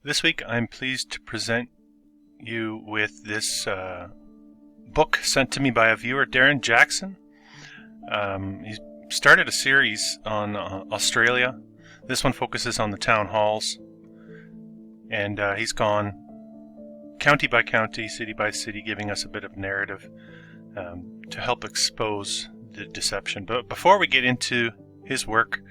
This week I'm pleased to present you with this book sent to me by a viewer, Darren Jackson. He started a series on Australia. This one focuses on the town halls, and he's gone county by county, city by city, giving us a bit of narrative to help expose the deception. But before we get into his work,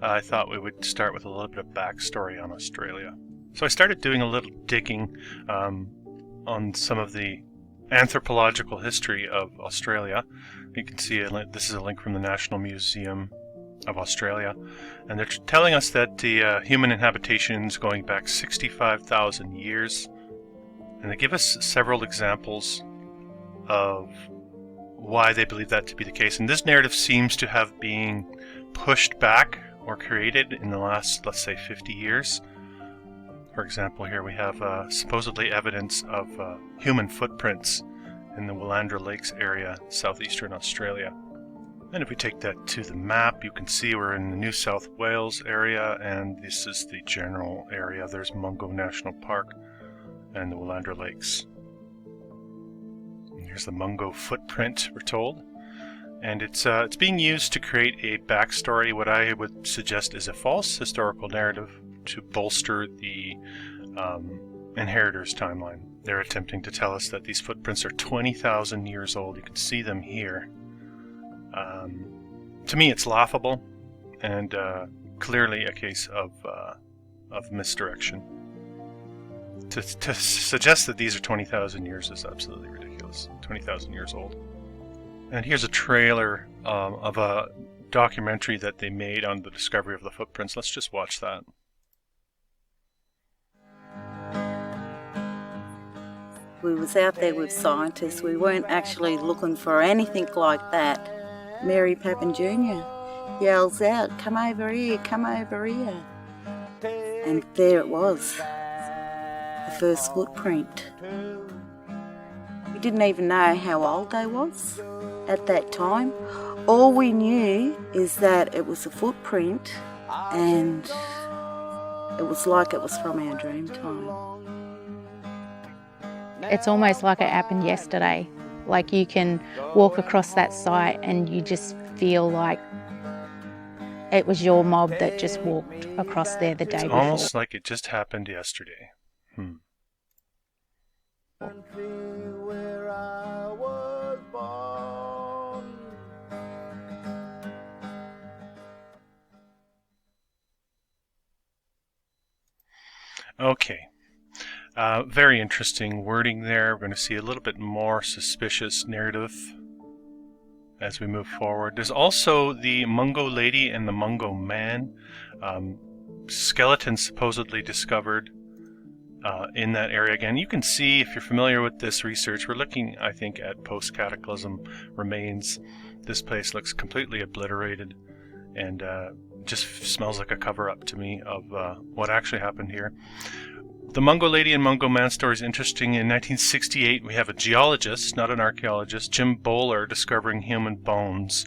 I thought we would start with a little bit of backstory on Australia. So I started doing a little digging on some of the anthropological history of Australia. You can see this is a link from the National Museum of Australia, and they're telling us that the human inhabitations going back 65,000 years, and they give us several examples of why they believe that to be the case. And this narrative seems to have been pushed back or created in the last, let's say, 50 years. For example, here we have supposedly evidence of human footprints in the Willandra Lakes area, southeastern Australia. And if we take that to the map, you can see we're in the New South Wales area, and this is the general area. There's Mungo National Park and the Willandra Lakes. And here's the Mungo footprint, we're told. And it's being used to create a backstory, what I would suggest is a false historical narrative, to bolster the inheritors timeline. They're attempting to tell us that these footprints are 20,000 years old. You can see them here. To me, it's laughable and clearly a case of misdirection. To suggest that these are 20,000 years is absolutely ridiculous. 20,000 years old. And here's a trailer of a documentary that they made on the discovery of the footprints. Let's just watch that. We was out there with scientists. We weren't actually looking for anything like that. Mary Papin Jr. yells out, "Come over here, come over here." And there it was, the first footprint. We didn't even know how old they was at that time. All we knew is that it was a footprint, and it was like it was from our dream time. It's almost like it happened yesterday. Like you can walk across that site and you just feel like it was your mob that just walked across there the day before. It's almost like it just happened yesterday. Okay. Very interesting wording there. We're going to see a little bit more suspicious narrative as we move forward. There's also the Mungo lady and the Mungo man. Skeletons supposedly discovered in that area again. You can see, if you're familiar with this research, we're looking, I think, at post-cataclysm remains. This place looks completely obliterated and just smells like a cover-up to me of what actually happened here. The Mungo lady and Mungo man story is interesting. In 1968, we have a geologist, not an archaeologist, Jim Bowler, discovering human bones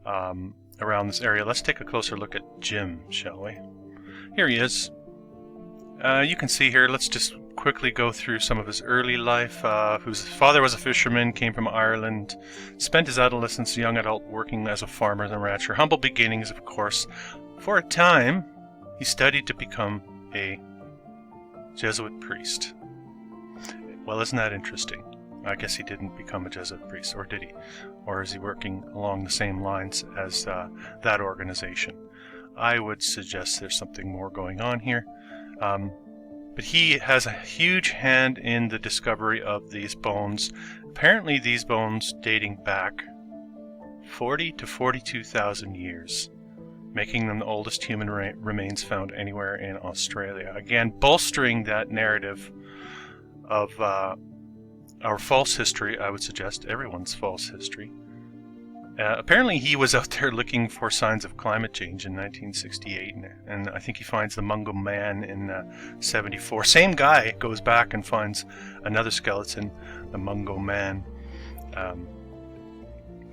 around this area. Let's take a closer look at Jim, shall we? Here he is. You can see here, let's just quickly go through some of his early life. Whose father was a fisherman, came from Ireland, spent his adolescence, young adult, working as a farmer and rancher. Humble beginnings, of course. For a time, he studied to become a Jesuit priest. Well, isn't that interesting? I guess he didn't become a Jesuit priest, or did he? Or is he working along the same lines as that organization? I would suggest there's something more going on here. But he has a huge hand in the discovery of these bones. Apparently these bones dating back 40 to 42,000 years, making them the oldest human remains found anywhere in Australia. Again, bolstering that narrative of our false history, I would suggest, everyone's false history. Apparently he was out there looking for signs of climate change in 1968, and I think he finds the Mungo man in 74. Same guy goes back and finds another skeleton, the Mungo man.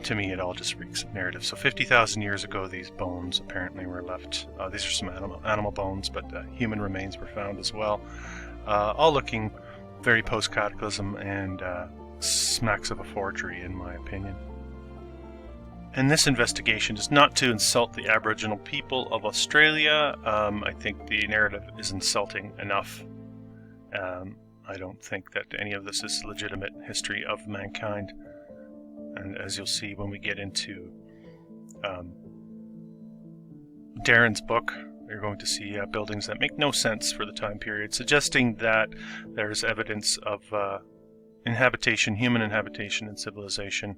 to me, it all just reeks of narrative. So 50,000 years ago, these bones apparently were left. These are some animal bones, but human remains were found as well. All looking very post-cataclysm and smacks of a forgery, in my opinion. And this investigation is not to insult the Aboriginal people of Australia. I think the narrative is insulting enough. I don't think that any of this is legitimate history of mankind. And as you'll see when we get into Darren's book, you're going to see buildings that make no sense for the time period, suggesting that there's evidence of inhabitation, human inhabitation and civilization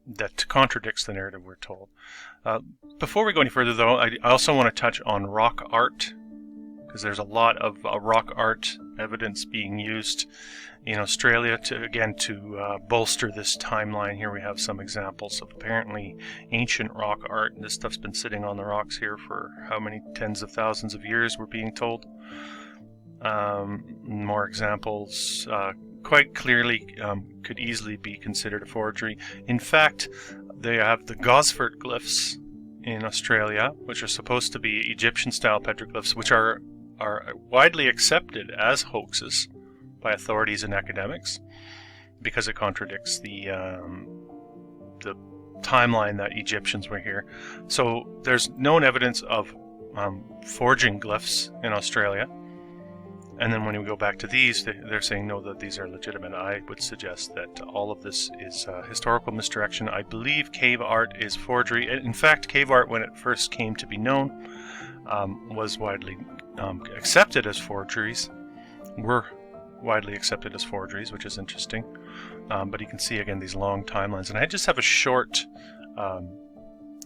that contradicts the narrative we're told. Before we go any further, though, I also want to touch on rock art, because there's a lot of rock art evidence being used in Australia to bolster this timeline. Here we have some examples of apparently ancient rock art, and this stuff's been sitting on the rocks here for how many tens of thousands of years, we're being told. More examples quite clearly could easily be considered a forgery. In fact, they have the Gosford glyphs in Australia, which are supposed to be Egyptian-style petroglyphs, which are widely accepted as hoaxes by authorities and academics because it contradicts the timeline that Egyptians were here. So there's known evidence of forging glyphs in Australia. And then when we go back to these, they're saying no, that these are legitimate. I would suggest that all of this is historical misdirection. I believe cave art is forgery. In fact, cave art, when it first came to be known, was widely accepted as forgeries, were widely accepted as forgeries, which is interesting. But you can see again these long timelines. And I just have a short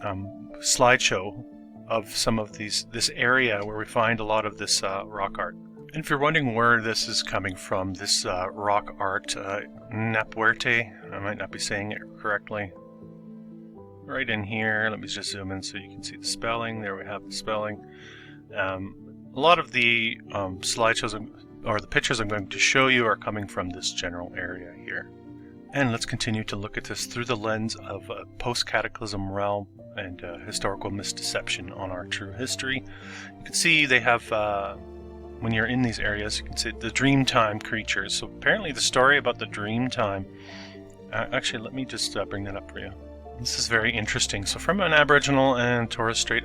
slideshow of some of this area where we find a lot of this rock art. And if you're wondering where this is coming from, this rock art, Napuerte, I might not be saying it correctly, right in here. Let me just zoom in so you can see the spelling. There we have the spelling. A lot of the slideshows or the pictures I'm going to show you are coming from this general area here. And let's continue to look at this through the lens of a post-cataclysm realm and historical misdeception on our true history. You can see they have, when you're in these areas, you can see the dreamtime creatures. So apparently the story about the dreamtime, actually let me just bring that up for you. This is very interesting. So from an Aboriginal and Torres Strait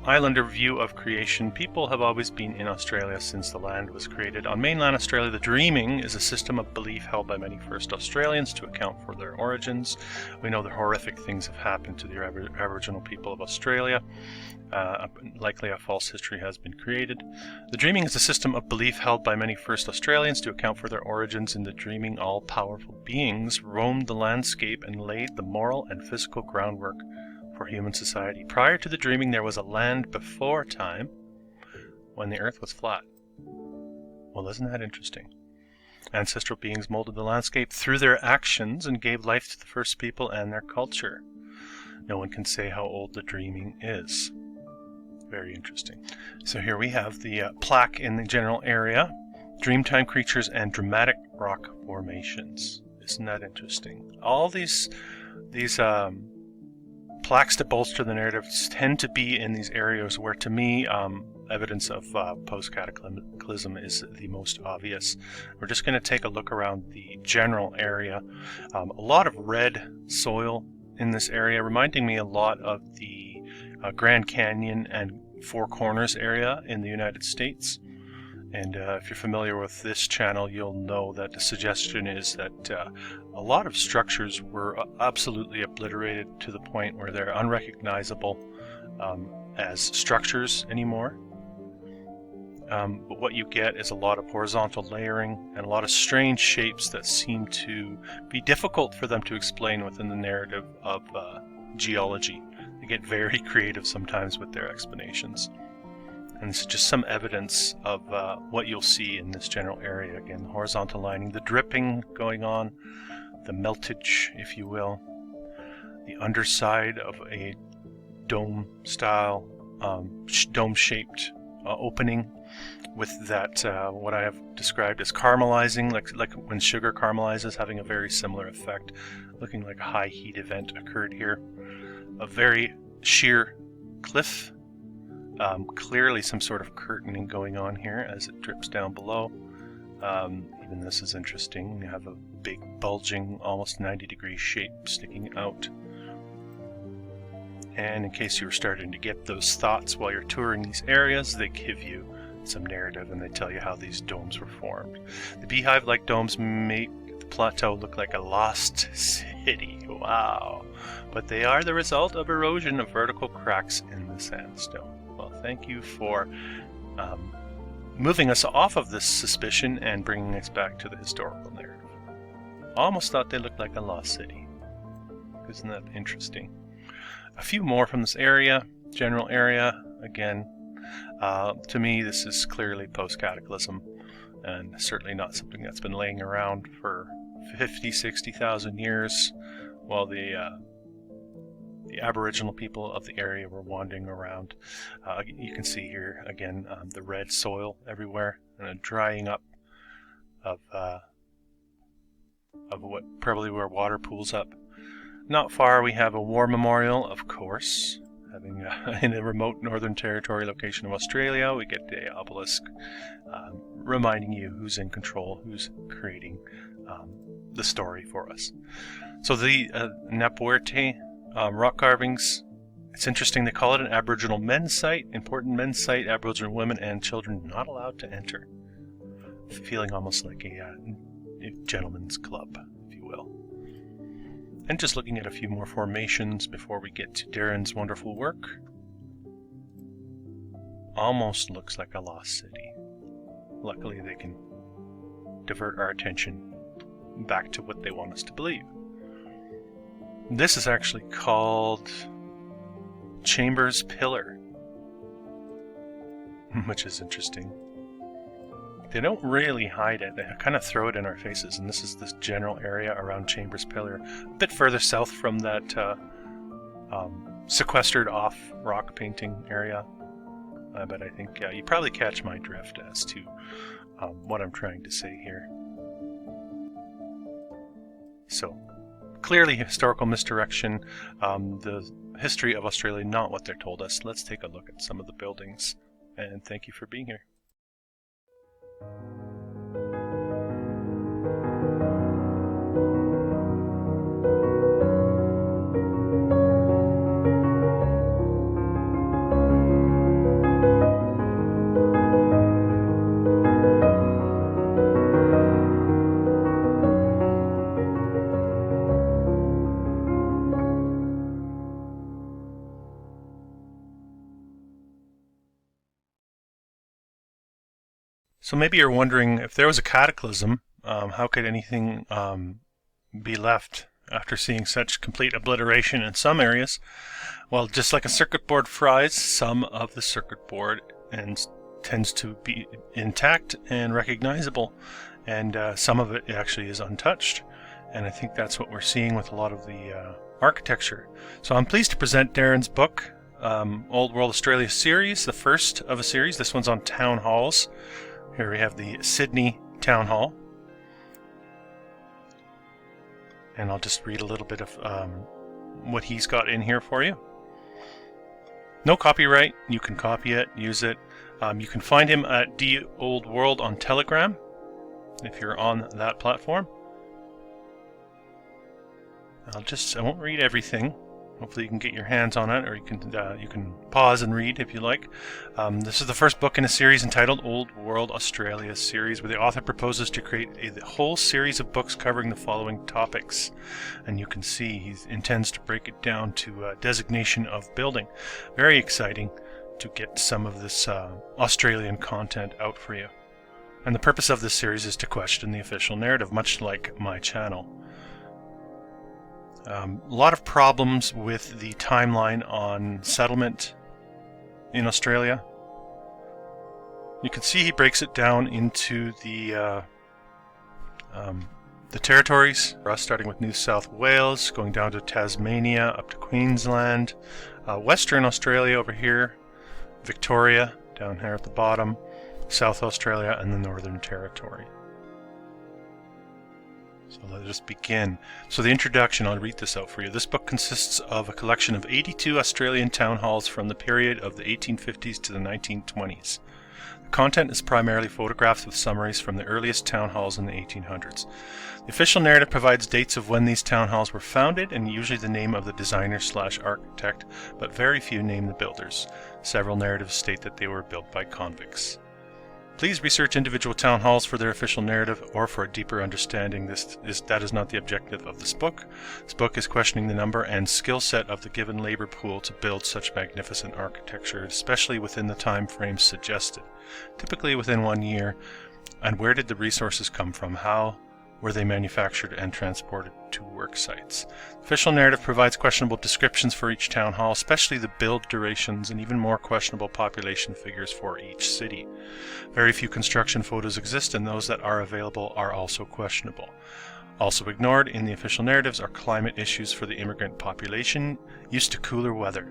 Islander view of creation, people have always been in Australia since the land was created. On mainland Australia, the dreaming is a system of belief held by many first Australians to account for their origins. We know that horrific things have happened to the Aboriginal people of Australia. Likely a false history has been created. The dreaming is a system of belief held by many first Australians to account for their origins. In the dreaming, all-powerful beings roamed the landscape and laid the moral and physical groundwork for human society. Prior to the dreaming, there was a land before time when the earth was flat. Well, isn't that interesting? Ancestral beings molded the landscape through their actions and gave life to the first people and their culture. No one can say how old the dreaming is. Very interesting. So here we have the plaque in the general area, Dreamtime creatures and dramatic rock formations. Isn't that interesting? All these plaques to bolster the narrative tend to be in these areas where, to me, evidence of post-cataclysm is the most obvious. We're just going to take a look around the general area. A lot of red soil in this area, reminding me a lot of the Grand Canyon and Four Corners area in the United States. And if you're familiar with this channel, you'll know that the suggestion is that a lot of structures were absolutely obliterated to the point where they're unrecognizable as structures anymore. But what you get is a lot of horizontal layering and a lot of strange shapes that seem to be difficult for them to explain within the narrative of geology. They get very creative sometimes with their explanations. And this is just some evidence of what you'll see in this general area. Again, the horizontal lining, the dripping going on, the meltage, if you will, the underside of a dome-style, dome-shaped opening with that, what I have described as caramelizing, like when sugar caramelizes, having a very similar effect, looking like a high heat event occurred here. A very sheer cliff, clearly some sort of curtaining going on here as it drips down below. Even this is interesting. You have a big bulging, almost 90-degree shape sticking out. And in case you were starting to get those thoughts while you're touring these areas, they give you some narrative and they tell you how these domes were formed. The beehive-like domes make the plateau look like a lost city. Wow. But they are the result of erosion of vertical cracks in the sandstone. Well, thank you for moving us off of this suspicion and bringing us back to the historical narrative. Almost thought they looked like a lost city. Isn't that interesting? A few more from this area, general area. Again, to me this is clearly post-cataclysm and certainly not something that's been laying around for 50,000-60,000 years while the aboriginal people of the area were wandering around. You can see here again the red soil everywhere and a drying up of what probably where water pools up. Not far we have a war memorial, of course, having in a remote Northern Territory location of Australia. We get the obelisk reminding you who's in control, who's creating the story for us. So the Napuerte rock carvings, it's interesting, they call it an Aboriginal men's site, important men's site, Aboriginal women and children not allowed to enter. Feeling almost like a gentleman's club, if you will. And just looking at a few more formations before we get to Darren's wonderful work. Almost looks like a lost city. Luckily they can divert our attention back to what they want us to believe. This is actually called Chambers Pillar, which is interesting. They don't really hide it, they kind of throw it in our faces, and this is this general area around Chambers Pillar, a bit further south from that sequestered off rock painting area. But I think you probably catch my drift as to what I'm trying to say here. So, clearly historical misdirection, the history of Australia not what they're told us. Let's take a look at some of the buildings, and thank you for being here. So maybe you're wondering, if there was a cataclysm, how could anything be left after seeing such complete obliteration in some areas? Well, just like a circuit board fries, some of the circuit board tends to be intact and recognizable, and some of it actually is untouched. And I think that's what we're seeing with a lot of the architecture. So I'm pleased to present Darren's book, Old World Australia series, the first of a series. This one's on town halls. Here we have the Sydney Town Hall. And I'll just read a little bit of what he's got in here for you. No copyright. You can copy it, use it. You can find him at The Old World on Telegram, if you're on that platform. I won't read everything. Hopefully you can get your hands on it, or you can pause and read if you like. This is the first book in a series entitled Old World Australia series, where the author proposes to create a whole series of books covering the following topics. And you can see he intends to break it down to designation of building. Very exciting to get some of this Australian content out for you. And the purpose of this series is to question the official narrative, much like my channel. A lot of problems with the timeline on settlement in Australia. You can see he breaks it down into the territories, for us starting with New South Wales, going down to Tasmania, up to Queensland, Western Australia over here, Victoria, down here at the bottom, South Australia, and the Northern Territory. So let us begin. So the introduction, I'll read this out for you. This book consists of a collection of 82 Australian town halls from the period of the 1850s to the 1920s. The content is primarily photographs with summaries from the earliest town halls in the 1800s. The official narrative provides dates of when these town halls were founded and usually the name of the designer/architect, but very few name the builders. Several narratives state that they were built by convicts. Please research individual town halls for their official narrative or for a deeper understanding. That is not the objective of this book. This book is questioning the number and skill set of the given labor pool to build such magnificent architecture, especially within the time frames suggested, typically within 1 year. And where did the resources come from? How were they manufactured and transported to work sites? Official narrative provides questionable descriptions for each town hall, especially the build durations, and even more questionable population figures for each city. Very few construction photos exist, and those that are available are also questionable. Also ignored in the official narratives are climate issues for the immigrant population used to cooler weather.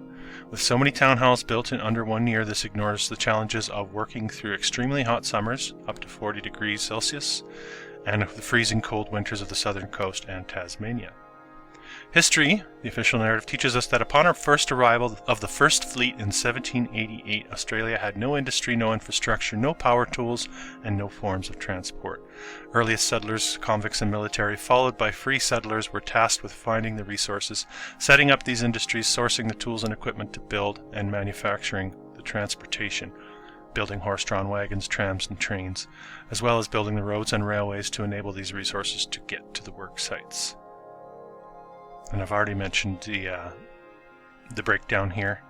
With so many town halls built in under 1 year, this ignores the challenges of working through extremely hot summers, up to 40 degrees Celsius, and the freezing cold winters of the southern coast and Tasmania. History, the official narrative, teaches us that upon our first arrival of the first fleet in 1788, Australia had no industry, no infrastructure, no power tools, and no forms of transport. Earliest settlers, convicts and military, followed by free settlers, were tasked with finding the resources, setting up these industries, sourcing the tools and equipment to build, and manufacturing the transportation, building horse-drawn wagons, trams, and trains, as well as building the roads and railways to enable these resources to get to the work sites. And I've already mentioned the breakdown here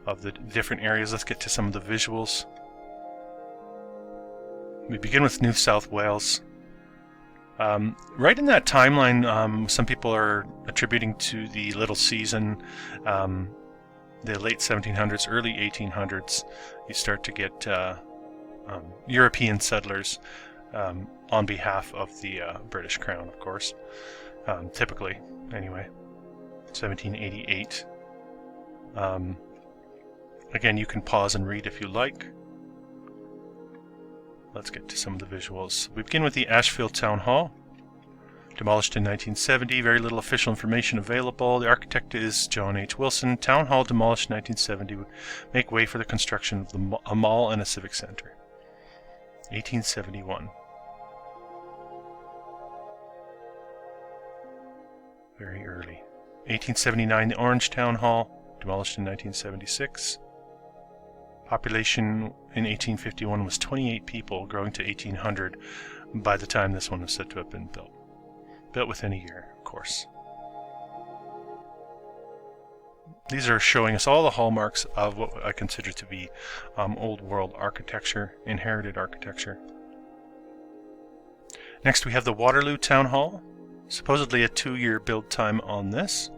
of the different areas. Let's get to some of the visuals. We begin with New South Wales. Right in that timeline, some people are attributing to the Little Season, the late 1700s, early 1800s. You start to get European settlers on behalf of the British Crown, of course, typically, anyway. 1788. Again, you can pause and read if you like. Let's get to some of the visuals. We begin with the Ashfield Town Hall, demolished in 1970. Very little official information available. The architect is John H. Wilson. Town Hall demolished in 1970 would make way for the construction of a mall and a civic center. 1871. Very early. 1879, the Orange Town Hall, demolished in 1976. Population in 1851 was 28 people, growing to 1,800 by the time this one was said to have been built. Built within a year, of course. These are showing us all the hallmarks of what I consider to be old world architecture, inherited architecture. Next we have the Waterloo Town Hall. Supposedly a 2-year build time on this.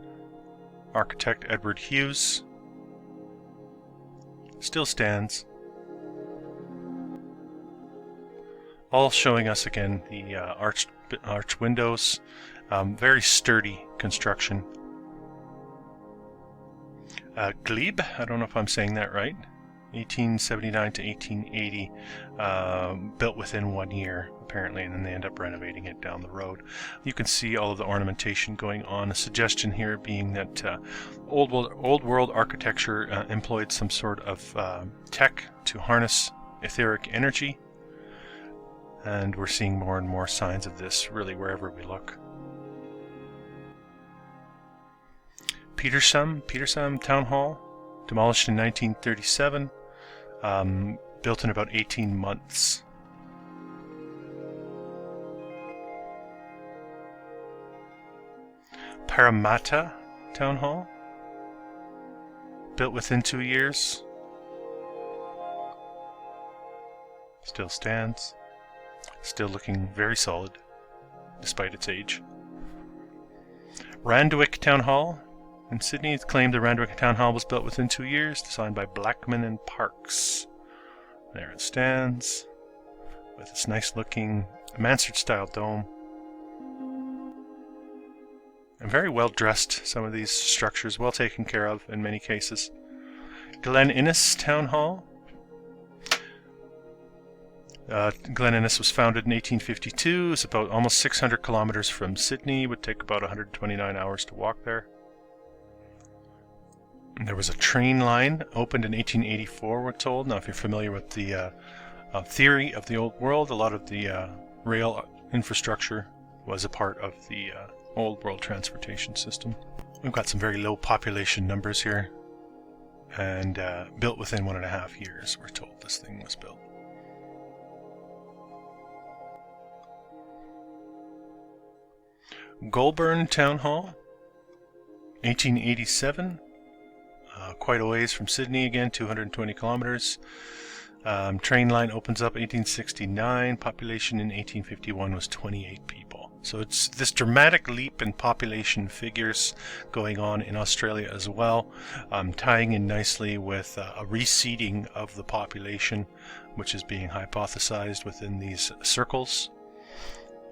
Architect Edward Hughes. Still stands. All showing us again the arched windows. Very sturdy construction. Glebe, I don't know if I'm saying that right. 1879 to 1880, built within 1 year, apparently, and then they end up renovating it down the road. You can see all of the ornamentation going on. A suggestion here being that old world architecture employed some sort of tech to harness etheric energy, and we're seeing more and more signs of this really wherever we look. Petersham Town Hall, demolished in 1937. Built in about 18 months. Parramatta Town Hall, built within 2 years. Still stands. Still looking very solid, despite its age. Randwick Town Hall in Sydney. It's claimed the Randwick Town Hall was built within 2 years, designed by Blackman and Parks. There it stands, with its nice looking mansard-style dome. And very well dressed, some of these structures, well taken care of in many cases. Glen Innes Town Hall, Glen Innes was founded in 1852. It's about almost 600 kilometers from Sydney. It would take about 129 hours to walk there. And there was a train line opened in 1884, we're told. Now, if you're familiar with the theory of the Old World, a lot of the rail infrastructure was a part of the Old World transportation system. We've got some very low population numbers here, and built within 1.5 years, we're told this thing was built. Goulburn Town Hall, 1887. Quite a ways from Sydney again, 220 kilometers. Train line opens up 1869. Population in 1851 was 28 people. So it's this dramatic leap in population figures going on in Australia as well, tying in nicely with a reseeding of the population, which is being hypothesized within these circles.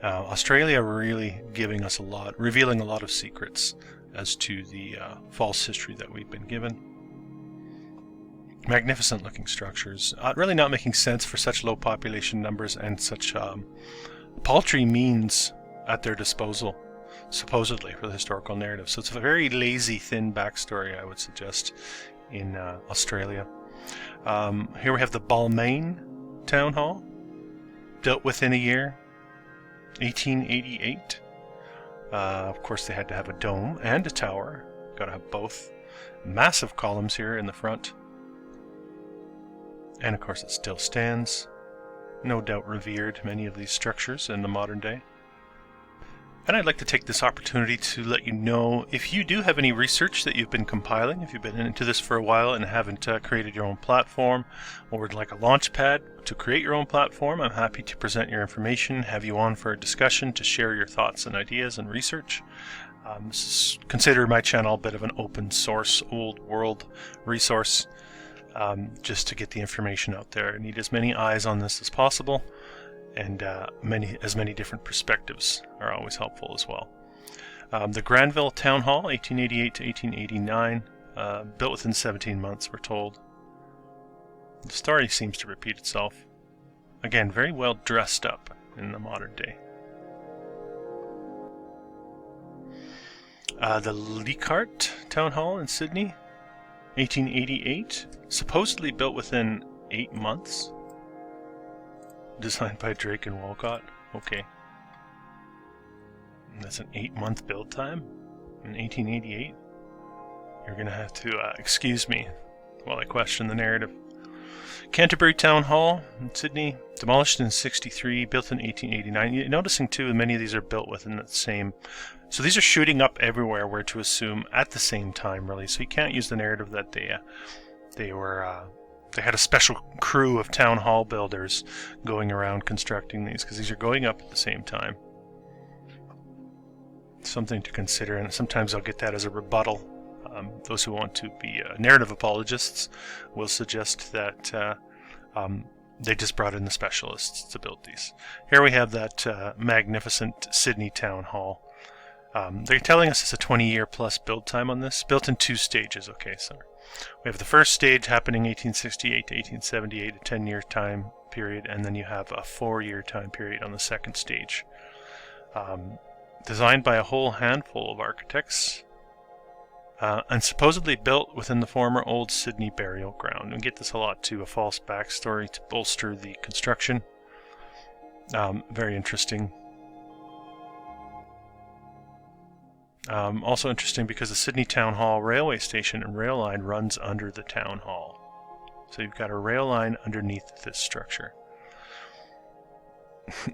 Australia really giving us a lot, revealing a lot of secrets as to the false history that we've been given. Magnificent looking structures, really not making sense for such low population numbers and such paltry means at their disposal, supposedly, for the historical narrative. So it's a very lazy, thin backstory, I would suggest, in Australia. Here we have the Balmain Town Hall, built within a year, 1888. Of course, they had to have a dome and a tower. Got to have both. Massive columns here in the front. And of course, it still stands. No doubt revered, many of these structures in the modern day. And I'd like to take this opportunity to let you know, if you do have any research that you've been compiling, if you've been into this for a while and haven't created your own platform, or would like a launch pad to create your own platform, I'm happy to present your information, have you on for a discussion to share your thoughts and ideas and research. Consider my channel a bit of an open source, old world resource, just to get the information out there. I need as many eyes on this as possible, and as many different perspectives are always helpful as well. The Granville Town Hall, 1888 to 1889, built within 17 months, we're told. The story seems to repeat itself. Again, very well dressed up in the modern day. The Leichhardt Town Hall in Sydney, 1888, supposedly built within 8 months. Designed by Drake and Walcott. Okay. And that's an 8-month build time in 1888. You're going to have to excuse me while I question the narrative. Canterbury Town Hall in Sydney, demolished in 63, built in 1889. You're noticing too, many of these are built within the same. So these are shooting up everywhere, we're to assume, at the same time, really. So you can't use the narrative that they had a special crew of town hall builders going around constructing these, because these are going up at the same time. Something to consider, and sometimes I'll get that as a rebuttal. Those who want to be narrative apologists will suggest that they just brought in the specialists to build these. Here we have that magnificent Sydney Town Hall. They're telling us it's a 20-year plus build time on this, built in 2 stages. Okay, so we have the first stage happening 1868 to 1878, a 10-year time period, and then you have a 4-year time period on the second stage. Designed by a whole handful of architects, and supposedly built within the former Old Sydney burial ground. We get this a lot too, a false backstory to bolster the construction. Very interesting. Also interesting because the Sydney Town Hall railway station and rail line runs under the town hall. So you've got a rail line underneath this structure.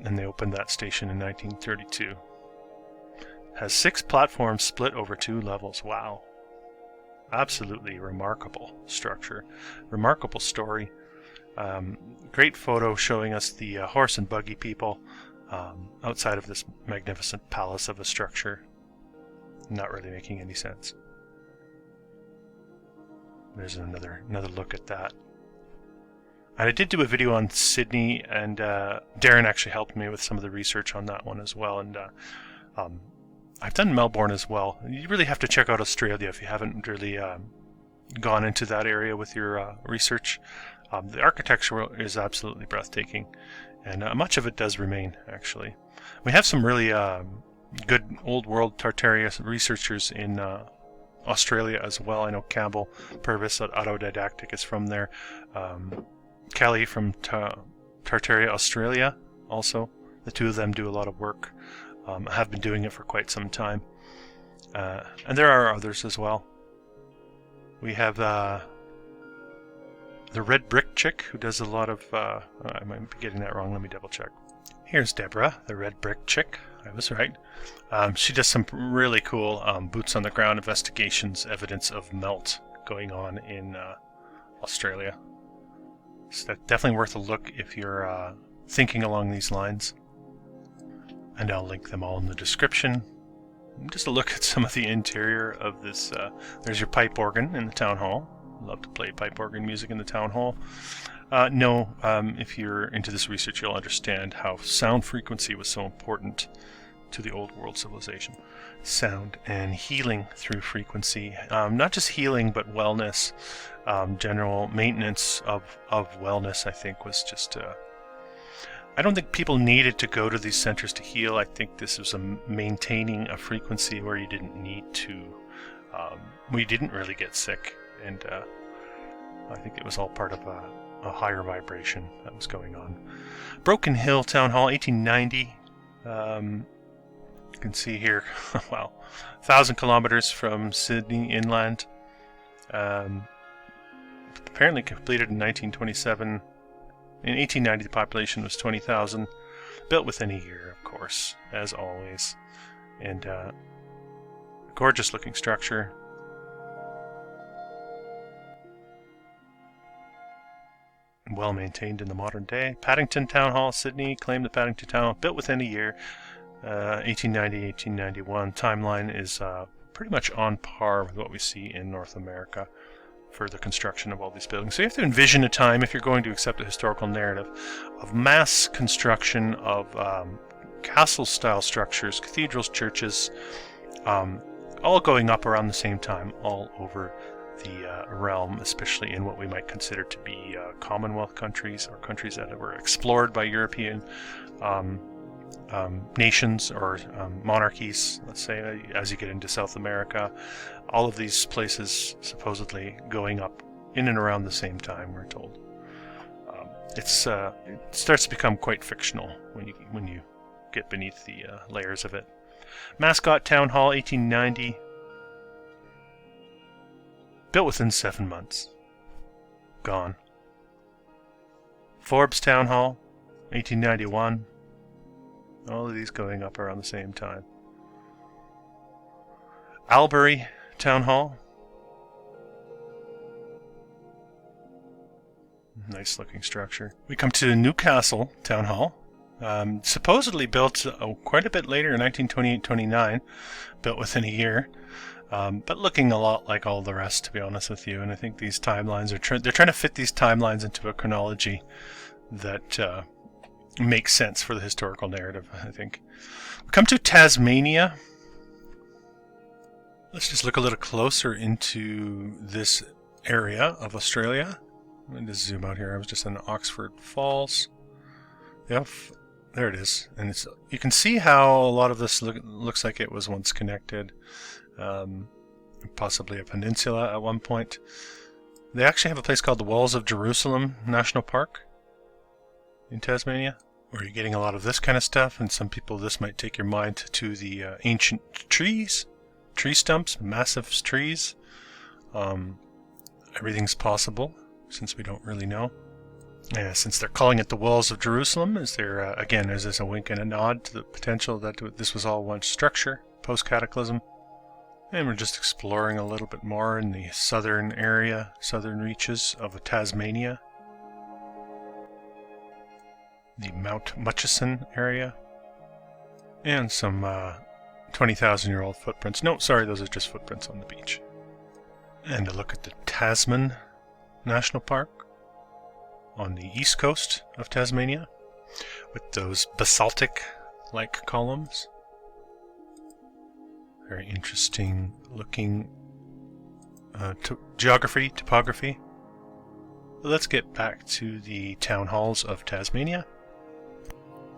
And they opened that station in 1932. Has 6 platforms split over 2 levels. Wow. Absolutely remarkable structure. Remarkable story. Great photo showing us the horse and buggy people outside of this magnificent palace of a structure. Not really making any sense. There's another look at that. And I did do a video on Sydney, and Darren actually helped me with some of the research on that one as well. And I've done Melbourne as well. You really have to check out Australia if you haven't really gone into that area with your research. The architecture is absolutely breathtaking, and much of it does remain, actually. We have some really good Old World Tartaria researchers in Australia as well. I know Cambell Purvis at Autodidactic is from there. Kelly from Tartaria Australia also. The two of them do a lot of work. Have been doing it for quite some time. And there are others as well. We have the Red Brick Chick, who does a lot of... I might be getting that wrong. Let me double check. Here's Deborah, the Red Brick Chick. I was right. She does some really cool boots on the ground investigations, evidence of melt going on in Australia. So that's definitely worth a look if you're thinking along these lines. And I'll link them all in the description. Just a look at some of the interior of this. There's your pipe organ in the town hall. Love to play pipe organ music in the town hall. If you're into this research, you'll understand how sound frequency was so important to the Old World civilization. Sound and healing through frequency. Not just healing, but wellness. General maintenance of wellness, I think, was just... I don't think people needed to go to these centers to heal. I think this was maintaining a frequency where you didn't need to... we didn't really get sick. And I think it was all part of a higher vibration that was going on. Broken Hill Town Hall, 1890. You can see here, wow, 1,000 kilometers from Sydney inland. Apparently completed in 1927. In 1890, the population was 20,000. Built within a year, of course, as always. And a gorgeous looking structure. Well maintained in the modern day. Paddington Town Hall, Sydney, claimed the Paddington Town Hall, built within a year, 1890, 1891. Timeline is pretty much on par with what we see in North America for the construction of all these buildings. So you have to envision a time, if you're going to accept a historical narrative, of mass construction of castle-style structures, cathedrals, churches, all going up around the same time, all over the realm, especially in what we might consider to be Commonwealth countries, or countries that were explored by European nations or monarchies, let's say, as you get into South America. All of these places supposedly going up in and around the same time, we're told. It starts to become quite fictional when you get beneath the layers of it. Mascot Town Hall, 1890. Built within 7 months. Gone. Forbes Town Hall, 1891. All of these going up around the same time. Albury Town Hall. Nice looking structure. We come to Newcastle Town Hall. Supposedly built quite a bit later in 1928-29. Built within a year. But looking a lot like all the rest, to be honest with you. And I think these timelines they're trying to fit these timelines into a chronology that makes sense for the historical narrative, I think. We come to Tasmania. Let's just look a little closer into this area of Australia. Let me just zoom out here. I was just in Oxford Falls. Yep, there it is. And you can see how a lot of this looks like it was once connected. Possibly a peninsula at one point. They actually have a place called the Walls of Jerusalem National Park in Tasmania, where you're getting a lot of this kind of stuff, and some people, this might take your mind to the ancient tree stumps, massive trees. Everything's possible, since we don't really know. Since they're calling it the Walls of Jerusalem, is this a wink and a nod to the potential that this was all one structure, post-cataclysm? And we're just exploring a little bit more in the southern reaches of Tasmania. The Mount Murchison area. And some 20,000-year-old footprints. No, sorry, those are just footprints on the beach. And a look at the Tasman National Park on the east coast of Tasmania with those basaltic-like columns. Very interesting looking topography. Let's get back to the town halls of Tasmania.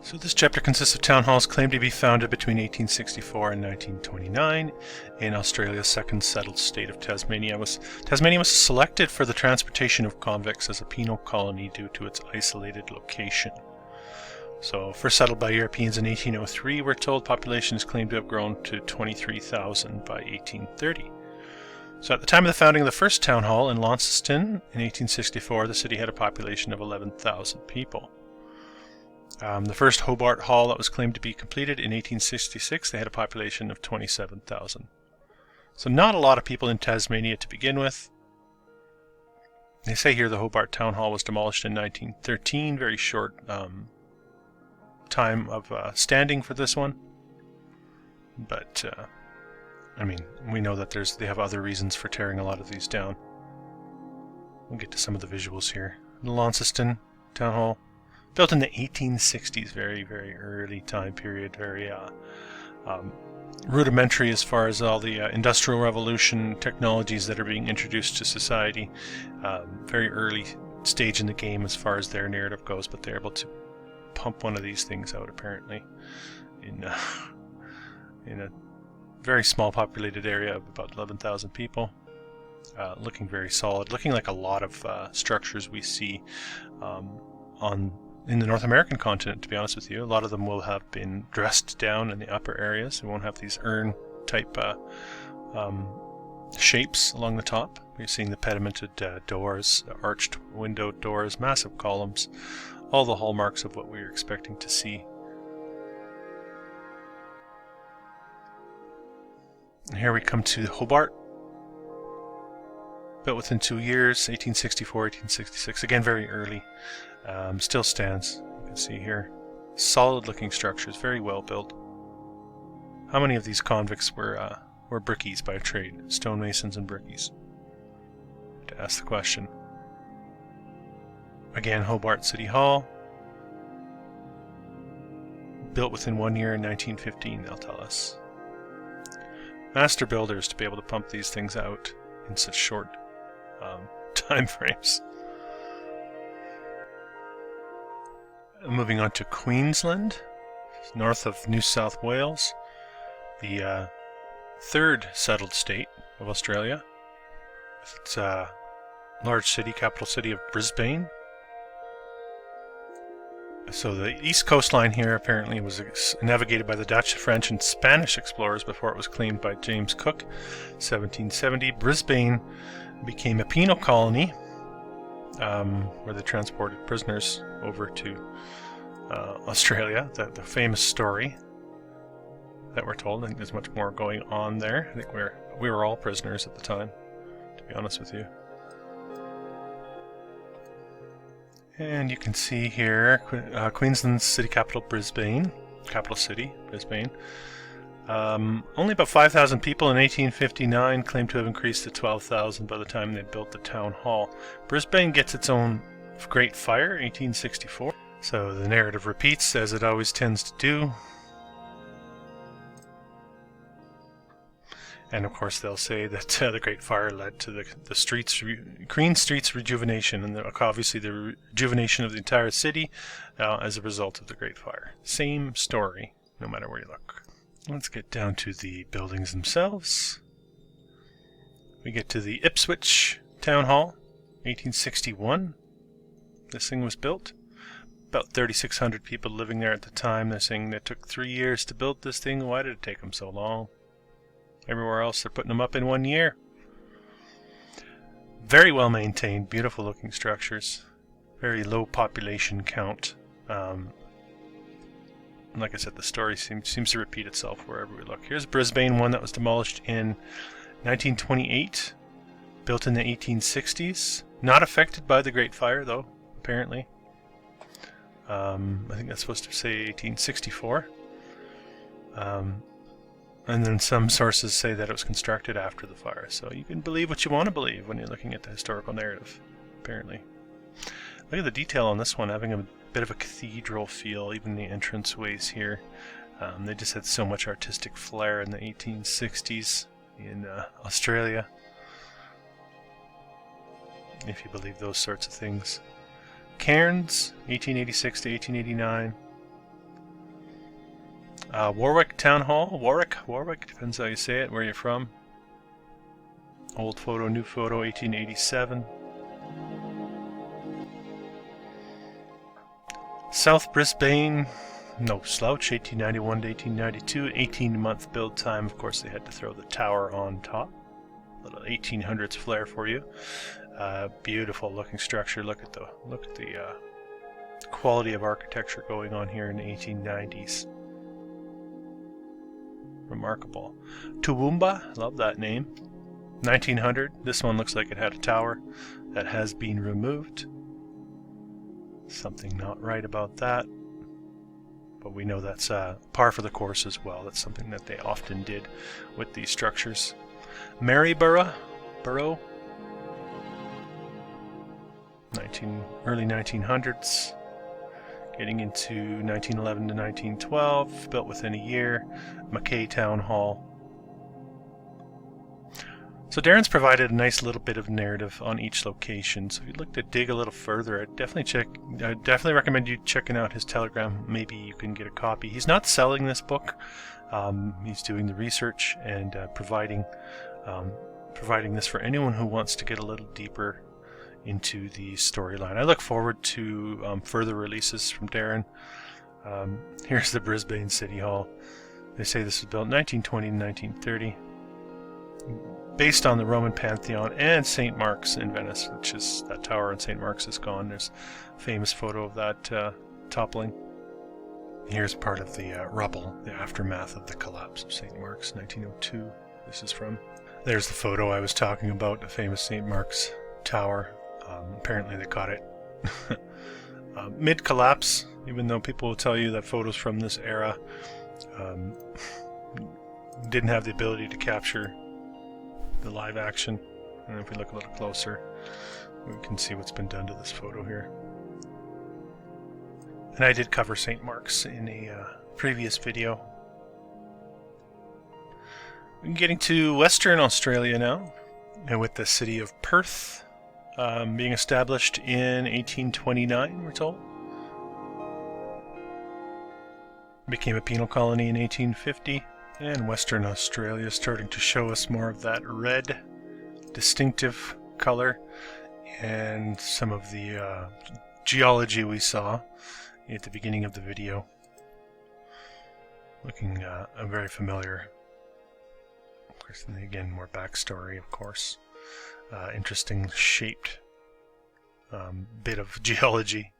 So this chapter consists of town halls claimed to be founded between 1864 and 1929 in Australia's second settled state of Tasmania. Tasmania was selected for the transportation of convicts as a penal colony due to its isolated location. So first settled by Europeans in 1803, we're told population is claimed to have grown to 23,000 by 1830. So at the time of the founding of the first town hall in Launceston in 1864, the city had a population of 11,000 people. The first Hobart Hall that was claimed to be completed in 1866, they had a population of 27,000. So not a lot of people in Tasmania to begin with. They say here the Hobart Town Hall was demolished in 1913, very short time of standing for this one. But, I mean, we know that they have other reasons for tearing a lot of these down. We'll get to some of the visuals here. The Launceston Town Hall. Built in the 1860s, very, very early time period, very rudimentary as far as all the industrial revolution technologies that are being introduced to society. Very early stage in the game as far as their narrative goes, but they're able to pump one of these things out apparently in a very small populated area of about 11,000 people. Looking very solid, looking like a lot of structures we see in the North American continent, to be honest with you. A lot of them will have been dressed down in the upper areas. We won't have these urn-type shapes along the top. We're seeing the pedimented doors, arched window doors, massive columns, all the hallmarks of what we were expecting to see. And here we come to Hobart. Built within 2 years, 1864, 1866. Again, very early. Still stands, you can see here. Solid looking structures, very well built. How many of these convicts were brickies by trade? Stonemasons and brickies? To ask the question. Again, Hobart City Hall. Built within 1 year in 1915, they'll tell us. Master builders to be able to pump these things out in such short time frames. Moving on to Queensland, north of New South Wales, the third settled state of Australia, with its large city, capital city of Brisbane. So the east coastline here apparently was navigated by the Dutch, French, and Spanish explorers before it was claimed by James Cook, 1770. Brisbane became a penal colony where they transported prisoners over to Australia. The famous story that we're told. I think there's much more going on there. I think we were all prisoners at the time, to be honest with you. And you can see here Queensland's city capital, Brisbane. Capital city, Brisbane. Only about 5,000 people in 1859, claimed to have increased to 12,000 by the time they built the town hall. Brisbane gets its own Great Fire, 1864. So the narrative repeats, as it always tends to do. And of course they'll say that the Great Fire led to the Queen Street's rejuvenation, and obviously the rejuvenation of the entire city as a result of the Great Fire. Same story, no matter where you look. Let's get down to the buildings themselves. We get to the Ipswich Town Hall, 1861. This thing was built. About 3,600 people living there at the time. They're saying it took 3 years to build this thing. Why did it take them so long? Everywhere else they're putting them up in 1 year. Very well maintained, beautiful looking structures. Very low population count. Like I said, the story seems to repeat itself wherever we look. Here's Brisbane, one that was demolished in 1928. Built in the 1860s. Not affected by the Great Fire though, apparently. I think that's supposed to say 1864. And then some sources say that it was constructed after the fire. So you can believe what you want to believe when you're looking at the historical narrative, apparently. Look at the detail on this one, having a bit of a cathedral feel, even the entranceways here. They just had so much artistic flair in the 1860s in Australia. if you believe those sorts of things. Cairns, 1886 to 1889. Warwick Town Hall, Warwick, depends how you say it, where you're from. Old photo, new photo, 1887. South Brisbane, no slouch, 1891 to 1892, 18-month build time. Of course, they had to throw the tower on top. A little 1800s flair for you. Beautiful looking structure. Look at the quality of architecture going on here in the 1890s. Remarkable. Toowoomba, love that name. 1900. This one looks like it had a tower that has been removed. Something not right about that. But we know that's par for the course as well. That's something that they often did with these structures. Maryborough, early 1900s, getting into 1911 to 1912, built within a year. Mackay Town Hall. So Darren's provided a nice little bit of narrative on each location. So if you'd like to dig a little further, I'd definitely recommend you checking out his Telegram. Maybe you can get a copy. He's not selling this book. He's doing the research and providing this for anyone who wants to get a little deeper into the storyline. I look forward to further releases from Darren. Here's the Brisbane City Hall. They say this was built 1920 to 1930. Based on the Roman Pantheon and St. Mark's in Venice, which is that tower in St. Mark's is gone. There's a famous photo of that toppling. Here's part of the rubble, the aftermath of the collapse of St. Mark's, 1902. This is from. There's the photo I was talking about, the famous St. Mark's Tower. Apparently they caught it mid-collapse, even though people will tell you that photos from this era didn't have the ability to capture the live action. And if we look a little closer, we can see what's been done to this photo here. And I did cover St. Mark's in a previous video. We're getting to Western Australia now, and with the city of Perth being established in 1829, we're told. Became a penal colony in 1850. And Western Australia starting to show us more of that red, distinctive color, and some of the geology we saw at the beginning of the video. Looking very familiar. Of course, and again, more backstory, of course. Interesting shaped bit of geology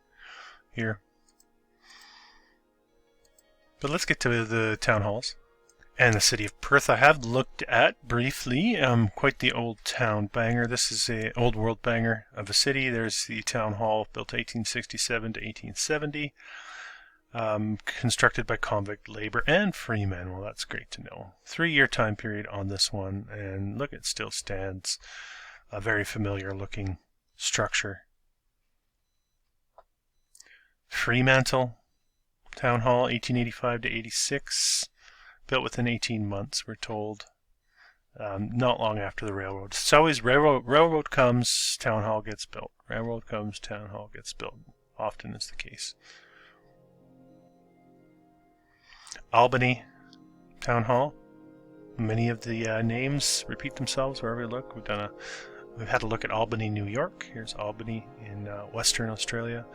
here. But let's get to the town halls. And the city of Perth I have looked at briefly. Quite the old town banger. This is a old world banger of a city. There's the town hall, built 1867 to 1870. Constructed by convict labor and free men. Well, that's great to know. 3-year time period on this one. And look, it still stands. A very familiar looking structure. Fremantle Town Hall, 1885 to 86. Built within 18 months, we're told. Not long after the railroad. It's always railroad comes, town hall gets built. Railroad comes, town hall gets built. Often is the case. Albany Town Hall. Many of the names repeat themselves wherever we look. We've had a look at Albany, New York. Here's Albany in Western Australia.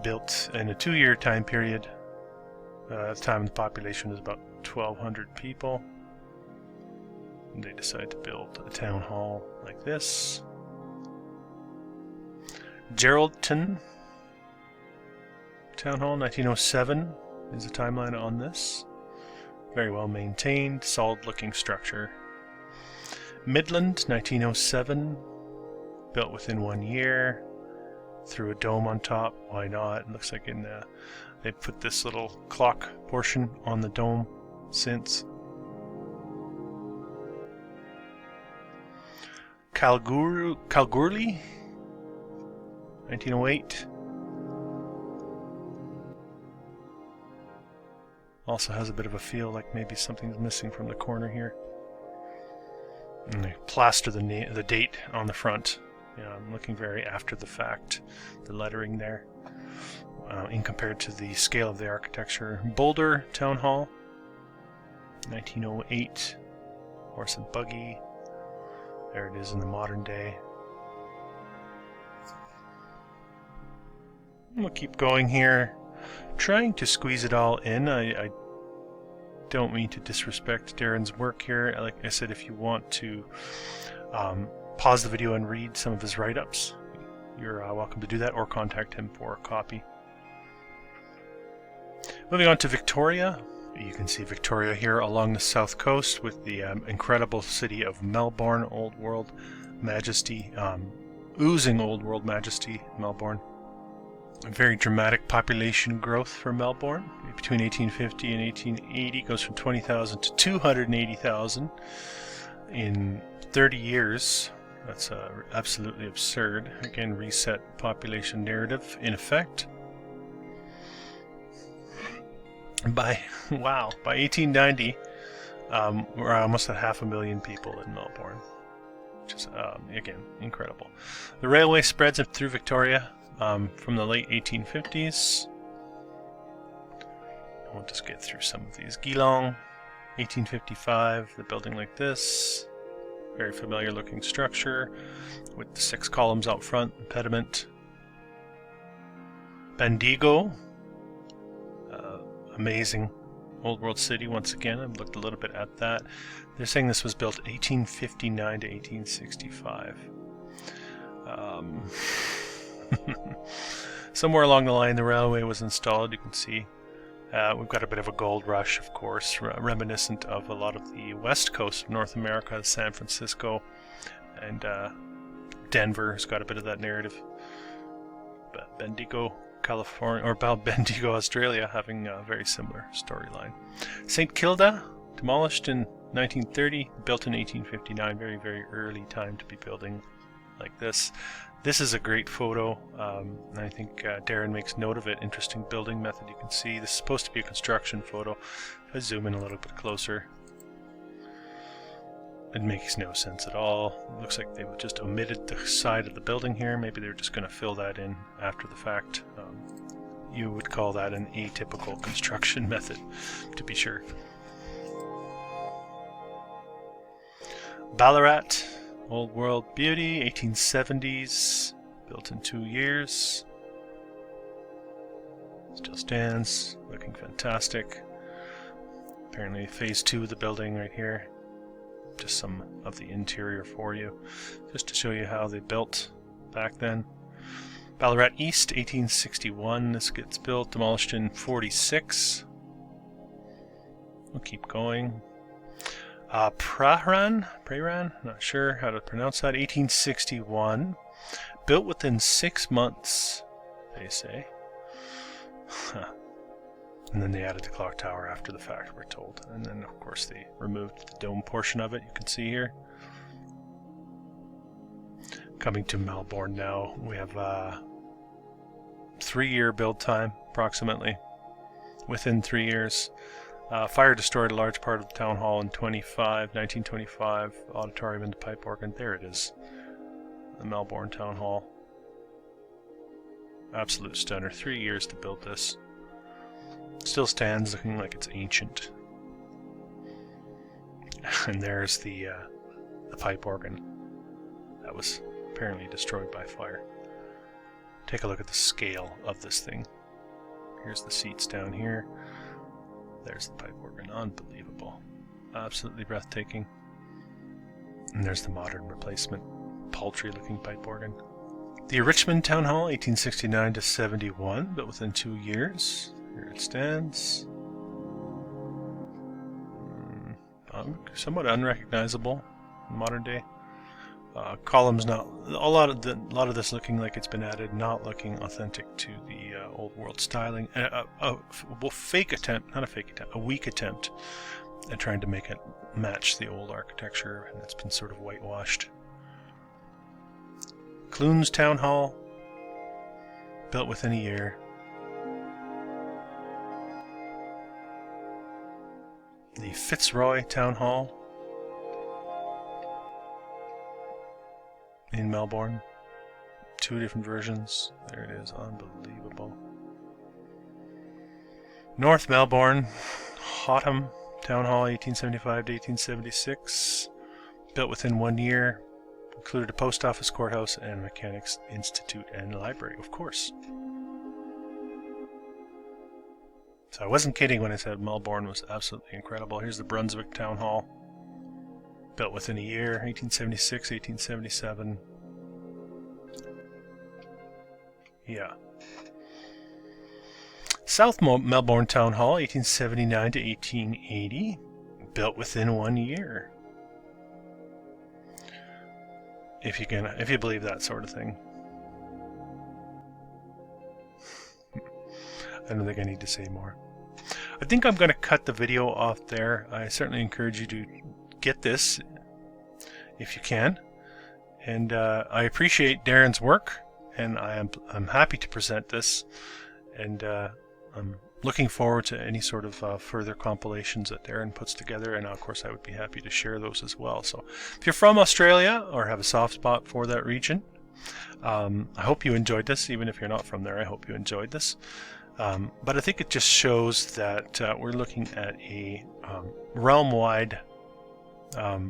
Built in a 2-year time period. At the time the population was about 1,200 people. And they decided to build a town hall like this. Geraldton Town Hall, 1907 is the timeline on this. Very well maintained, solid looking structure. Midland, 1907, built within 1 year. Threw a dome on top, why not? It looks like they put this little clock portion on the dome since. Kalgoorlie, 1908. Also has a bit of a feel like maybe something's missing from the corner here. And they plaster the date on the front I'm looking very after the fact, the lettering there, in compared to the scale of the architecture. Boulder Town Hall, 1908, horse and buggy. There it is in the modern day. We'll keep going here, trying to squeeze it all in. I don't mean to disrespect Darren's work here. Like I said, if you want to pause the video and read some of his write-ups, you're welcome to do that, or contact him for a copy. Moving on to Victoria. You can see Victoria here along the south coast with the incredible city of Melbourne, Old World majesty, oozing Old World majesty, Melbourne. A very dramatic population growth for Melbourne. Between 1850 and 1880 goes from 20,000 to 280,000 in 30 years. That's absolutely absurd. Again, reset population narrative in effect. By 1890, we're almost at 500,000 people in Melbourne, which is again incredible. The railway spreads up through Victoria from the late 1850s. We'll just get through some of these. Geelong, 1855, the building like this. Very familiar looking structure with the 6 columns out front, pediment. Bendigo, amazing Old World city once again. I've looked a little bit at that. They're saying this was built 1859 to 1865. Somewhere along the line the railway was installed. You can see we've got a bit of a gold rush, of course, reminiscent of a lot of the west coast of North America, San Francisco, and Denver has got a bit of that narrative. But Bendigo, California, or Bendigo, Australia, having a very similar storyline. St. Kilda, demolished in 1930, built in 1859. Very, very early time to be building like this. This is a great photo, and I think Darren makes note of it. Interesting building method. You can see this is supposed to be a construction photo. If I zoom in a little bit closer, it makes no sense at all. It looks like they just omitted the side of the building here. Maybe they're just going to fill that in after the fact. You would call that an atypical construction method, to be sure. Ballarat, Old World beauty, 1870s, built in 2 years. Still stands, looking fantastic. Apparently phase 2 of the building right here. Just some of the interior for you, just to show you how they built back then. Ballarat East, 1861, this gets built, demolished in 46. We'll keep going. Prahran, not sure how to pronounce that, 1861. Built within 6 months, they say. And then they added the clock tower after the fact, we're told. And then, of course, they removed the dome portion of it, you can see here. Coming to Melbourne now, we have a 3-year build time, approximately. Within 3 years. Fire destroyed a large part of the town hall in 1925, auditorium and the pipe organ. There it is, the Melbourne Town Hall. Absolute stunner. 3 years to build this. Still stands, looking like it's ancient. And there's the pipe organ that was apparently destroyed by fire. Take a look at the scale of this thing. Here's the seats down here. There's the pipe organ. Unbelievable. Absolutely breathtaking. And there's the modern replacement, paltry looking pipe organ. The Richmond Town Hall, 1869 to 71, but within 2 years. Here it stands. Somewhat unrecognizable in modern day. Columns not a lot of this looking like it's been added, not looking authentic to the Old World styling. A weak attempt at trying to make it match the old architecture, and it's been sort of whitewashed. Clunes Town Hall, built within a year. The Fitzroy Town Hall in Melbourne, 2 different versions. There it is, unbelievable. North Melbourne, Hotham Town Hall, 1875 to 1876. Built within 1 year. Included a post office, courthouse, and mechanics institute and library, of course. So I wasn't kidding when I said Melbourne was absolutely incredible. Here's the Brunswick Town Hall. Built within a year, 1876, 1877. Yeah. South Melbourne Town Hall, 1879 to 1880. Built within 1 year. If you believe that sort of thing. I don't think I need to say more. I think I'm going to cut the video off there. I certainly encourage you to get this if you can. And I appreciate Darren's work, and I'm happy to present this. And I'm looking forward to any sort of further compilations that Darren puts together, and of course I would be happy to share those as well. So if you're from Australia or have a soft spot for that region, I hope you enjoyed this. Even if you're not from there, I hope you enjoyed this. But I think it just shows that we're looking at a realm-wide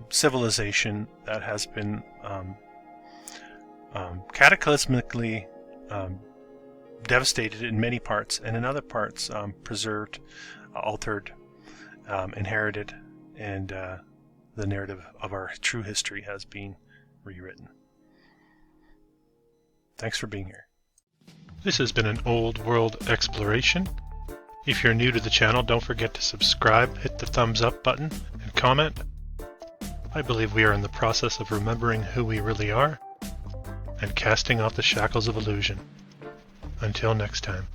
civilization that has been cataclysmically devastated in many parts, and in other parts preserved, altered, inherited, and the narrative of our true history has been rewritten. Thanks for being here. This has been an old world exploration. If you're new to the channel, don't forget to subscribe, hit the thumbs up button, and comment. I believe we are in the process of remembering who we really are and casting off the shackles of illusion. Until next time.